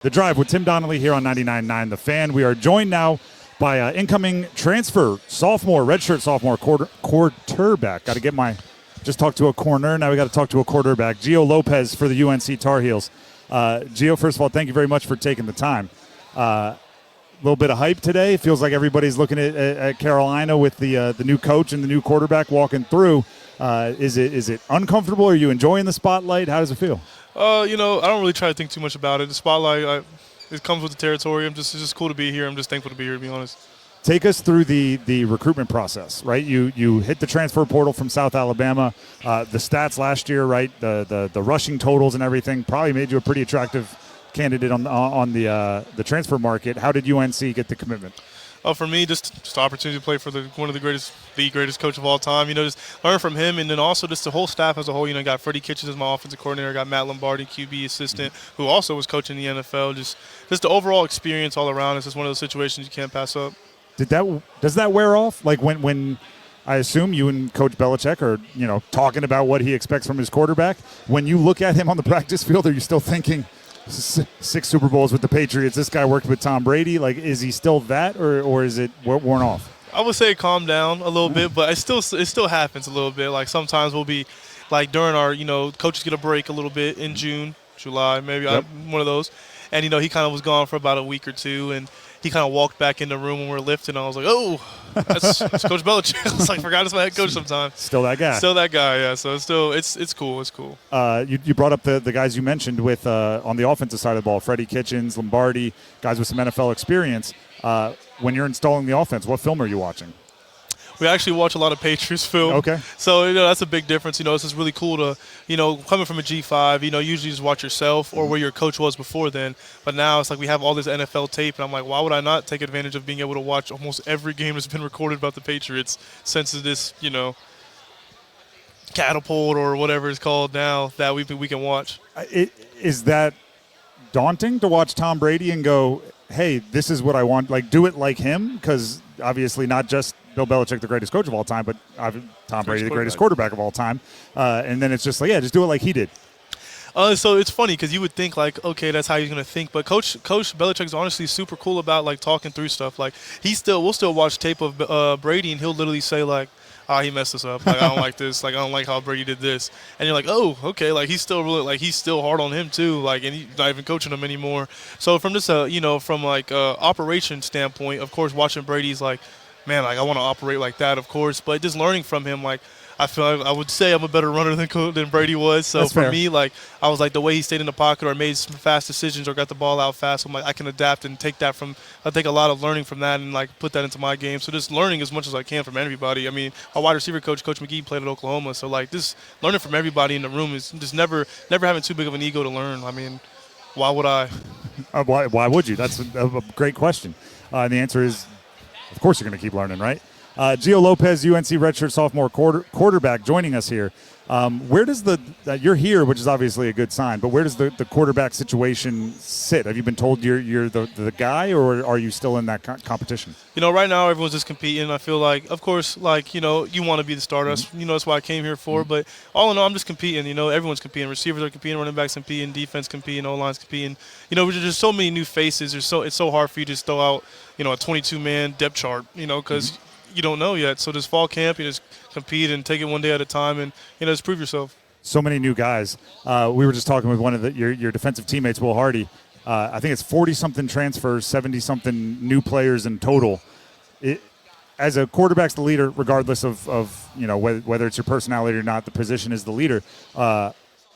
The Drive with Tim Donnelly here on 99.9 The Fan. We are joined now by incoming transfer sophomore, redshirt sophomore quarterback. Got to get just talk to a corner. Now we got to talk to a quarterback. Gio Lopez for the UNC Tar Heels. Gio, first of all, thank you very much for taking the time. A little bit of hype today. It feels like everybody's looking at Carolina with the new coach and the new quarterback walking through. Is it uncomfortable? Are you enjoying the spotlight? How does it feel? I don't really try to think too much about it. The spotlight, it comes with the territory. It's just cool to be here. I'm just thankful to be here, to be honest. Take us through the recruitment process, right? You hit the transfer portal from South Alabama. The stats last year, right? The rushing totals and everything probably made you a pretty attractive candidate on the transfer market. How did UNC get the commitment? For me, just the opportunity to play for the greatest coach of all time. Just learn from him, and then also just the whole staff as a whole. Got Freddie Kitchens as my offensive coordinator, got Matt Lombardi, QB assistant, who also was coaching the NFL. Just the overall experience all around. It's just one of those situations you can't pass up. Does that wear off? Like when I assume you and Coach Belichick are talking about what he expects from his quarterback. When you look at him on the practice field, are you still thinking 6 Super Bowls with the Patriots? This guy worked with Tom Brady. Like, is he still that, or is it worn off? I would say calm down a little bit, but it still happens a little bit. Like sometimes we'll be like during our coaches get a break a little bit in June, July, maybe. Yep. I'm one of those, and he kind of was gone for about a week or two, and he kind of walked back in the room when we were lifting. And I was like, oh, that's Coach Belichick. I was like, forgot it's my head coach sometimes. Still that guy. Yeah. So it's cool. It's cool. You brought up the guys you mentioned with on the offensive side of the ball, Freddie Kitchens, Lombardi, guys with some NFL experience. When you're installing the offense, what film are you watching? We actually watch a lot of Patriots film. Okay. So, that's a big difference. It's just really cool to, coming from a G5, usually just watch yourself or where your coach was before then. But now it's like we have all this NFL tape, and I'm like, why would I not take advantage of being able to watch almost every game that's been recorded about the Patriots since this, catapult or whatever it's called now that we can watch. Is that daunting to watch Tom Brady and go, hey, this is what I want, like do it like him? Because obviously not just Bill Belichick, the greatest coach of all time, but Tom Brady, the greatest quarterback of all time. And then it's just like, just do it like he did. So it's funny because you would think like, okay, that's how he's going to think. But Coach Belichick's honestly super cool about like talking through stuff. Like we'll still watch tape of Brady, and he'll literally say like, he messed this up. Like, I don't like this. Like, I don't like how Brady did this. And you're like, oh, okay. Like, he's still hard on him too. Like, and he's not even coaching him anymore. So from just from like operation standpoint, of course, watching Brady's like, man, like I want to operate like that, of course. But just learning from him, like I feel like I would say I'm a better runner than Brady was. So That's for fair. me, like I was like the way he stayed in the pocket or made some fast decisions or got the ball out fast. I'm like I can adapt and take that from. I take a lot of learning from that and like put that into my game. So just learning as much as I can from everybody. I mean, our wide receiver coach, Coach McGee, played at Oklahoma. So like just learning from everybody in the room is just never having too big of an ego to learn. I mean, why would I? Why would you? That's a great question. And the answer is, of course, you're going to keep learning, right? Gio Lopez, UNC redshirt sophomore quarterback, joining us here. Where does you're here, which is obviously a good sign, but where does the quarterback situation sit? Have you been told you're the guy, or are you still in that competition? Right now everyone's just competing. I feel like, of course, like you want to be the starter. Mm-hmm. That's what I came here for. Mm-hmm. But all in all, I'm just competing. Everyone's competing. Receivers are competing, running backs competing, defense competing, O-line's competing. There's just so many new faces. It's so hard for you to just throw out a 22-man depth chart. Because. Mm-hmm. You don't know yet. So this fall camp, you just compete and take it one day at a time and, just prove yourself. So many new guys. We were just talking with one of your defensive teammates, Will Hardy. I think it's 40-something transfers, 70-something new players in total. As a quarterback's the leader, regardless of whether it's your personality or not, the position is the leader.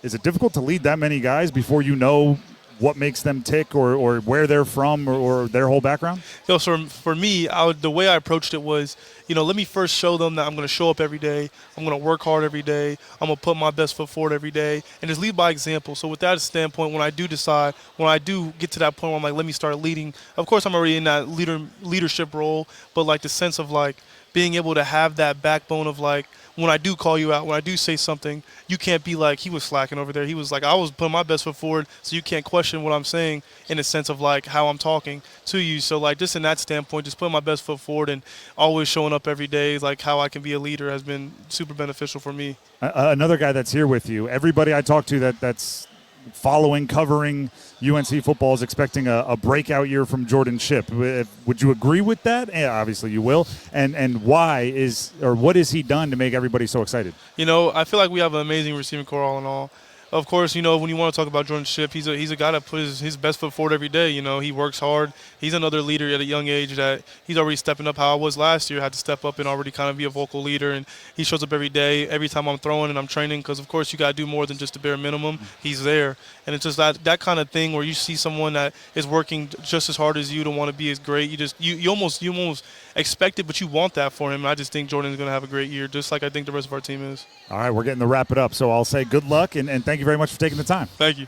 Is it difficult to lead that many guys before you know what makes them tick or where they're from or their whole background? So for me, the way I approached it was, let me first show them that I'm going to show up every day. I'm going to work hard every day. I'm going to put my best foot forward every day and just lead by example. So with that standpoint, when I do get to that point where I'm like, let me start leading, of course I'm already in that leadership role, but like the sense of like being able to have that backbone of like, when I do call you out, when I do say something, you can't be like, he was slacking over there. He was like, I was putting my best foot forward, so you can't question what I'm saying in the sense of like how I'm talking to you. So like just in that standpoint, just putting my best foot forward and always showing up every day, like how I can be a leader has been super beneficial for me. Another guy that's here with you, everybody I talk to that's following, covering UNC football is expecting a breakout year from Jordan Shipp. Would you agree with that? Yeah, obviously you will. And what has he done to make everybody so excited? I feel like we have an amazing receiving core all in all. Of course, when you want to talk about Jordan Shipp, he's a guy that puts his best foot forward every day. He works hard. He's another leader at a young age that he's already stepping up how I was last year. I had to step up and already kind of be a vocal leader. And he shows up every day, every time I'm throwing and I'm training because, of course, you got to do more than just the bare minimum. He's there. And it's just that kind of thing where you see someone that is working just as hard as you to want to be as great. You almost expect it, but you want that for him. And I just think Jordan's going to have a great year, just like I think the rest of our team is. All right, we're getting to wrap it up. So I'll say good luck and thank you very much for taking the time. Thank you.